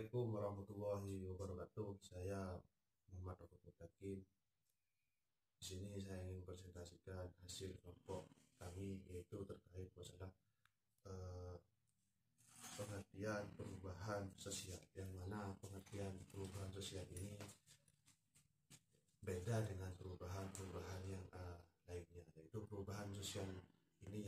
Assalamualaikum warahmatullahi wabarakatuh. Saya Muhammad Raffi Mutakin. Di sini saya ingin presentasikan hasil kelompok kami, yaitu terkait masalah pengertian perubahan sosial, yang mana pengertian perubahan sosial ini beda dengan perubahan yang lainnya. Yaitu perubahan sosial ini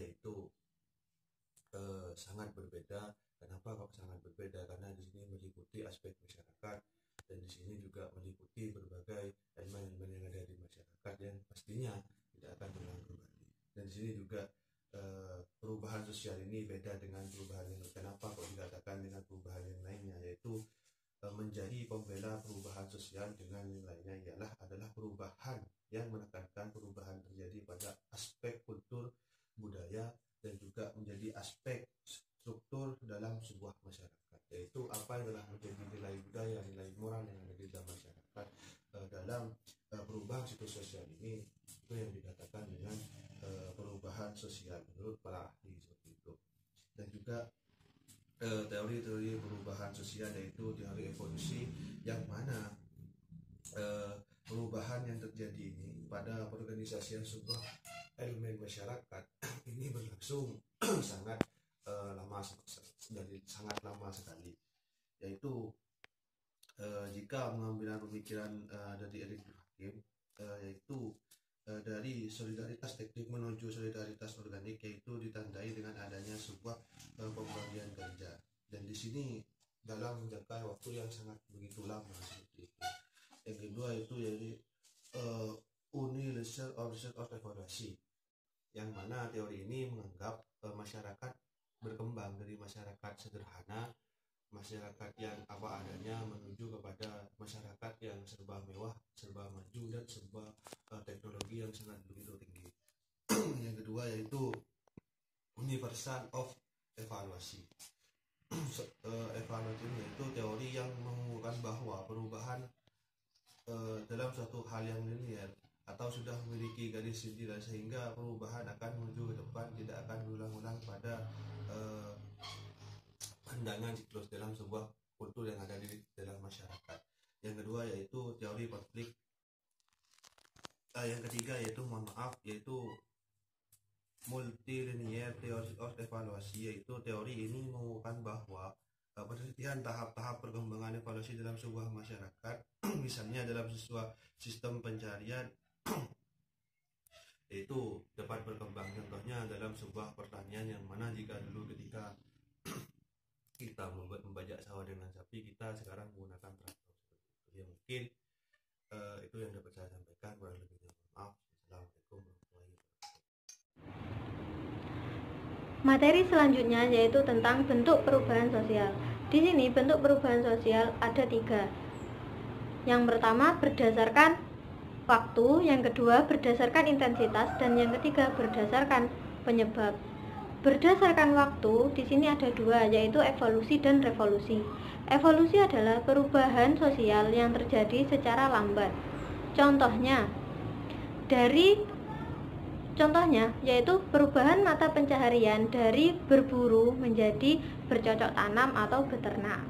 sangat berbeda. Kenapa kok sangat berbeda? Karena di sini meliputi aspek masyarakat, dan di sini juga meliputi berbagai elemen-elemen yang ada di masyarakat yang pastinya tidak akan berulang kembali. Dan di sini juga perubahan sosial ini beda dengan perubahan yang lain. Kenapa kok dikatakan dengan perubahan yang lainnya? Yaitu menjadi pembela perubahan sosial dengan yang lainnya adalah perubahan yang menekankan perubahan terjadi pada aspek kultur, budaya, dan juga menjadi aspek struktur dalam sebuah masyarakat, yaitu apa yang telah menjadi nilai budaya, nilai moral yang ada di dalam masyarakat dalam perubahan psikososial ini, itu yang dikatakan dengan perubahan sosial menurut para ahli seperti itu. Dan juga teori-teori perubahan sosial, yaitu teori evolusi, yang mana perubahan yang terjadi ini pada perorganisasian sebuah elemen masyarakat ini berlangsung sangat lama sekali, yaitu jika mengambil pemikiran dari Eric Durkheim, yaitu dari solidaritas teknik menuju solidaritas organik, yaitu ditandai dengan adanya sebuah pembagian kerja, dan di sini dalam jangka waktu yang sangat begitu lama seperti itu. Yang kedua itu yaitu universal origin of evolution, yang mana teori ini menganggap masyarakat berkembang dari masyarakat sederhana, masyarakat yang apa adanya, menuju kepada masyarakat yang serba mewah, serba maju, dan serba teknologi yang sangat begitu tinggi. Yang kedua yaitu universal of evaluasi. Evaluasi yaitu teori yang mengumumkan bahwa perubahan dalam suatu hal yang linear atau sudah memiliki garis sindiran, sehingga perubahan akan menuju ke depan, tidak akan berulang-ulang pada pandangan siklus dalam sebuah kultur yang ada di dalam masyarakat. Yang kedua yaitu teori konflik. Yang ketiga yaitu yaitu multilinear theory of evaluasi, yaitu teori ini mengumumkan bahwa penelitian tahap-tahap perkembangan evaluasi dalam sebuah masyarakat misalnya dalam sebuah sistem pencarian yaitu dapat berkembang. Contohnya dalam sebuah pertanian, yang mana jika dulu ketika kita membajak sawah dengan sapi, kita sekarang menggunakan traktor. Ya mungkin itu yang dapat saya sampaikan. Kurang lebihnya maaf. Assalamualaikum warahmatullahi wabarakatuh. Materi selanjutnya yaitu tentang bentuk perubahan sosial. Di sini bentuk perubahan sosial ada 3. Yang pertama berdasarkan waktu, yang kedua berdasarkan intensitas, dan yang ketiga berdasarkan penyebab. Berdasarkan waktu di sini ada 2, yaitu evolusi dan revolusi. Evolusi adalah perubahan sosial yang terjadi secara lambat. Contohnya yaitu perubahan mata pencaharian dari berburu menjadi bercocok tanam atau beternak.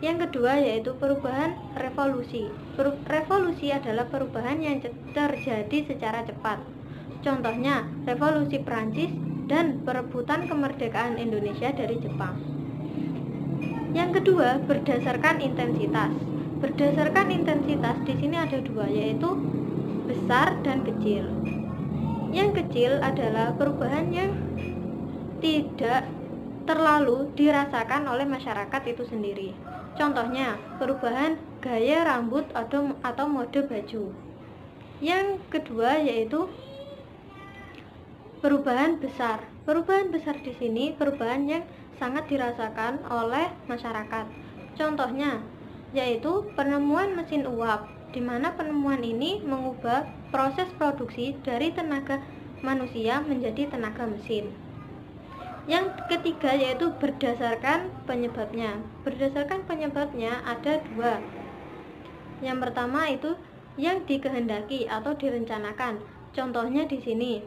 Yang kedua yaitu perubahan revolusi. Revolusi adalah perubahan yang terjadi secara cepat. Contohnya revolusi Prancis dan perebutan kemerdekaan Indonesia dari Jepang. Yang kedua berdasarkan intensitas. Berdasarkan intensitas di sini ada 2, yaitu besar dan kecil. Yang kecil adalah perubahan yang tidak terlalu dirasakan oleh masyarakat itu sendiri. Contohnya perubahan gaya rambut atau mode baju. Yang kedua yaitu perubahan besar. Perubahan besar di sini perubahan yang sangat dirasakan oleh masyarakat. Contohnya yaitu penemuan mesin uap, di mana penemuan ini mengubah proses produksi dari tenaga manusia menjadi tenaga mesin. Yang ketiga yaitu berdasarkan penyebabnya. Berdasarkan penyebabnya ada 2. Yang pertama itu yang dikehendaki atau direncanakan. Contohnya di sini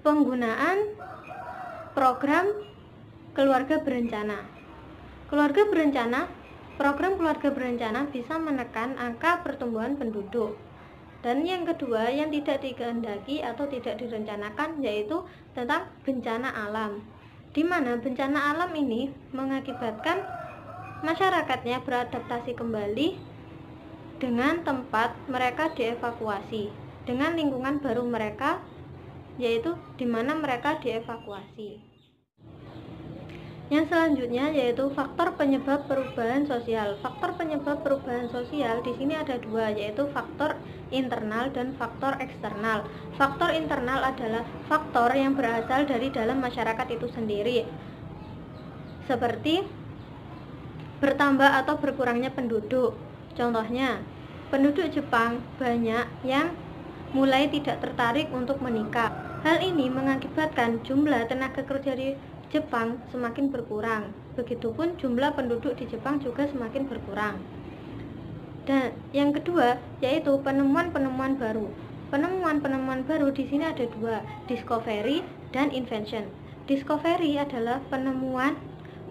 penggunaan program keluarga berencana. Program keluarga berencana bisa menekan angka pertumbuhan penduduk. Dan yang kedua yang tidak dikehendaki atau tidak direncanakan yaitu tentang bencana alam, di mana bencana alam ini mengakibatkan masyarakatnya beradaptasi kembali dengan tempat mereka dievakuasi, dengan lingkungan baru mereka, yaitu di mana mereka dievakuasi. Yang selanjutnya yaitu faktor penyebab perubahan sosial. Faktor penyebab perubahan sosial di sini ada dua, yaitu faktor internal dan faktor eksternal. Faktor internal adalah faktor yang berasal dari dalam masyarakat itu sendiri, seperti bertambah atau berkurangnya penduduk. Contohnya, penduduk Jepang banyak yang mulai tidak tertarik untuk menikah. Hal ini mengakibatkan jumlah tenaga kerja di Jepang semakin berkurang. Begitupun jumlah penduduk di Jepang juga semakin berkurang. Dan yang kedua yaitu penemuan-penemuan baru. Penemuan-penemuan baru di sini ada dua, discovery dan invention. Discovery adalah penemuan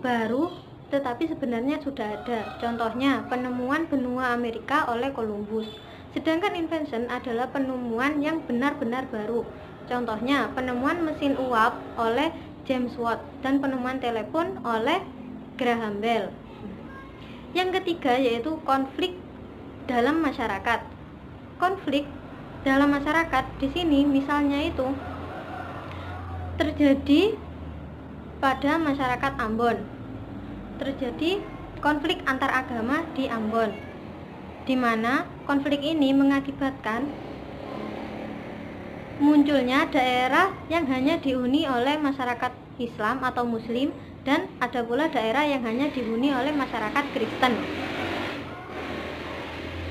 baru tetapi sebenarnya sudah ada. Contohnya penemuan benua Amerika oleh Columbus. Sedangkan invention adalah penemuan yang benar-benar baru. Contohnya penemuan mesin uap oleh James Watt dan penemuan telepon oleh Graham Bell. Yang ketiga yaitu konflik dalam masyarakat. Konflik dalam masyarakat di sini misalnya itu terjadi pada masyarakat Ambon. Terjadi konflik antar agama di Ambon, di mana konflik ini mengakibatkan munculnya daerah yang hanya dihuni oleh masyarakat Islam atau Muslim, dan ada pula daerah yang hanya dihuni oleh masyarakat Kristen.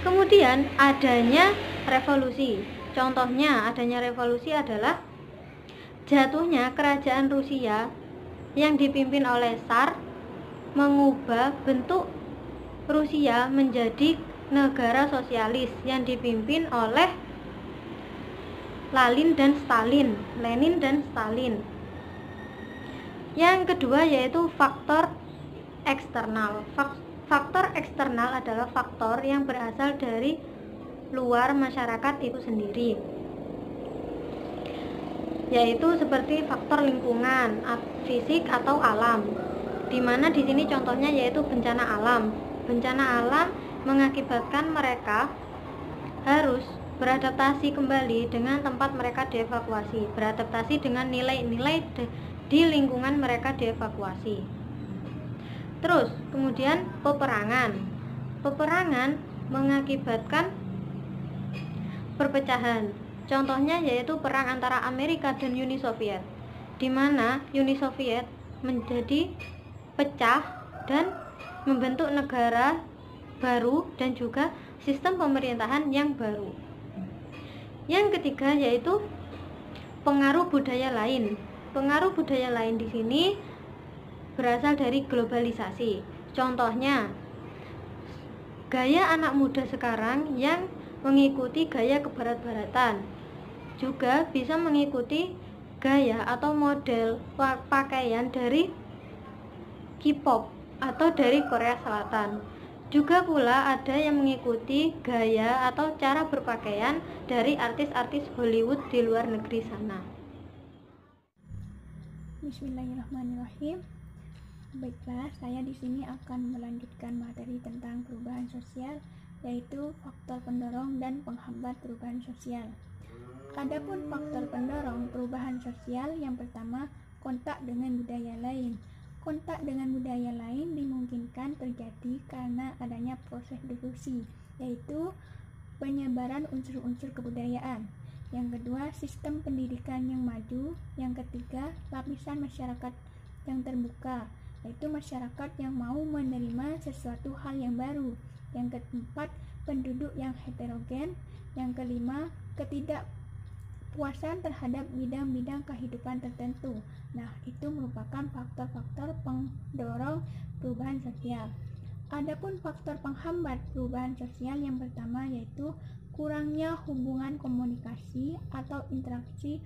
Kemudian adanya revolusi. Contohnya adanya revolusi adalah jatuhnya kerajaan Rusia yang dipimpin oleh Tsar, mengubah bentuk Rusia menjadi negara sosialis yang dipimpin oleh Lenin dan Stalin. Yang kedua yaitu faktor eksternal. Faktor eksternal adalah faktor yang berasal dari luar masyarakat itu sendiri, yaitu seperti faktor lingkungan, fisik atau alam. Di mana di sini contohnya yaitu bencana alam. Bencana alam mengakibatkan mereka harus beradaptasi kembali dengan tempat mereka dievakuasi, beradaptasi dengan nilai-nilai di lingkungan mereka dievakuasi. Terus kemudian peperangan. Peperangan mengakibatkan perpecahan. Contohnya yaitu perang antara Amerika dan Uni Soviet, di mana Uni Soviet menjadi pecah dan membentuk negara baru dan juga sistem pemerintahan yang baru. Yang ketiga yaitu pengaruh budaya lain. Pengaruh budaya lain di sini berasal dari globalisasi. Contohnya, gaya anak muda sekarang yang mengikuti gaya kebarat-baratan juga bisa mengikuti gaya atau model pakaian dari K-pop atau dari Korea Selatan. Juga pula ada yang mengikuti gaya atau cara berpakaian dari artis-artis Hollywood di luar negeri sana. Bismillahirrahmanirrahim. Baiklah, saya di sini akan melanjutkan materi tentang perubahan sosial, yaitu faktor pendorong dan penghambat perubahan sosial. Adapun faktor pendorong perubahan sosial yang pertama, kontak dengan budaya lain. Kontak dengan budaya lain dimungkinkan terjadi karena adanya proses difusi, yaitu penyebaran unsur-unsur kebudayaan. Yang kedua, sistem pendidikan yang maju. Yang ketiga, lapisan masyarakat yang terbuka, yaitu masyarakat yang mau menerima sesuatu hal yang baru. Yang keempat, penduduk yang heterogen. Yang kelima, ketidakpuasan terhadap bidang-bidang kehidupan tertentu. Nah, itu merupakan faktor-faktor pendorong perubahan sosial. Adapun faktor penghambat perubahan sosial yang pertama yaitu kurangnya hubungan komunikasi atau interaksi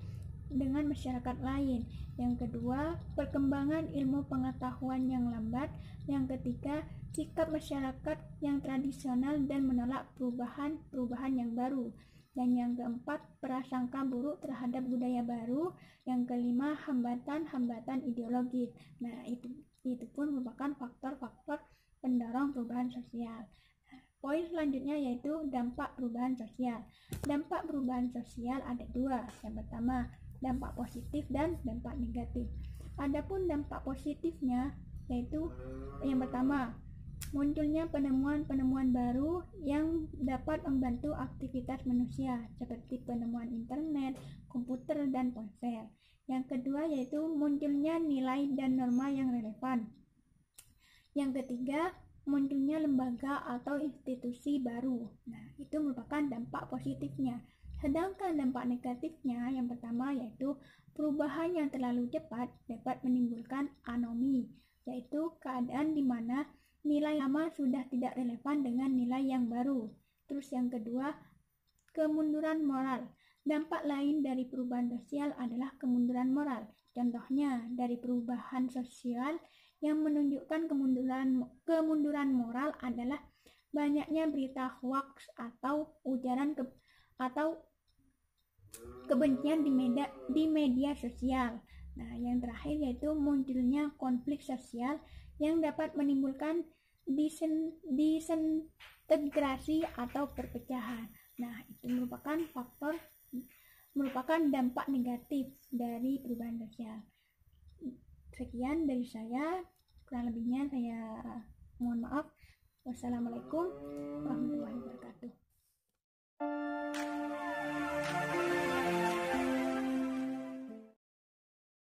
dengan masyarakat lain. Yang kedua, perkembangan ilmu pengetahuan yang lambat. Yang ketiga, sikap masyarakat yang tradisional dan menolak perubahan yang baru. Dan yang keempat, prasangka buruk terhadap budaya baru. Yang kelima, hambatan-hambatan ideologis. Nah, itu pun merupakan faktor-faktor pendorong perubahan sosial. Poin selanjutnya yaitu dampak perubahan sosial. Dampak perubahan sosial ada dua. Yang pertama, dampak positif dan dampak negatif. Adapun dampak positifnya yaitu yang pertama, munculnya penemuan-penemuan baru yang dapat membantu aktivitas manusia seperti penemuan internet, komputer, dan ponsel. Yang kedua yaitu munculnya nilai dan norma yang relevan. Yang ketiga, munculnya lembaga atau institusi baru. Nah, itu merupakan dampak positifnya. Sedangkan dampak negatifnya yang pertama yaitu perubahan yang terlalu cepat dapat menimbulkan anomi, yaitu keadaan di mana nilai lama sudah tidak relevan dengan nilai yang baru. Terus yang kedua, kemunduran moral. Dampak lain dari perubahan sosial adalah kemunduran moral. Contohnya, dari perubahan sosial yang menunjukkan kemunduran moral adalah banyaknya berita hoax atau ujaran atau kebencian di media sosial. Nah, yang terakhir yaitu munculnya konflik sosial yang dapat menimbulkan disintegrasi atau perpecahan. Nah, itu merupakan dampak negatif dari perubahan sosial. Sekian dari saya, kurang lebihnya saya mohon maaf. Wassalamualaikum warahmatullahi wabarakatuh.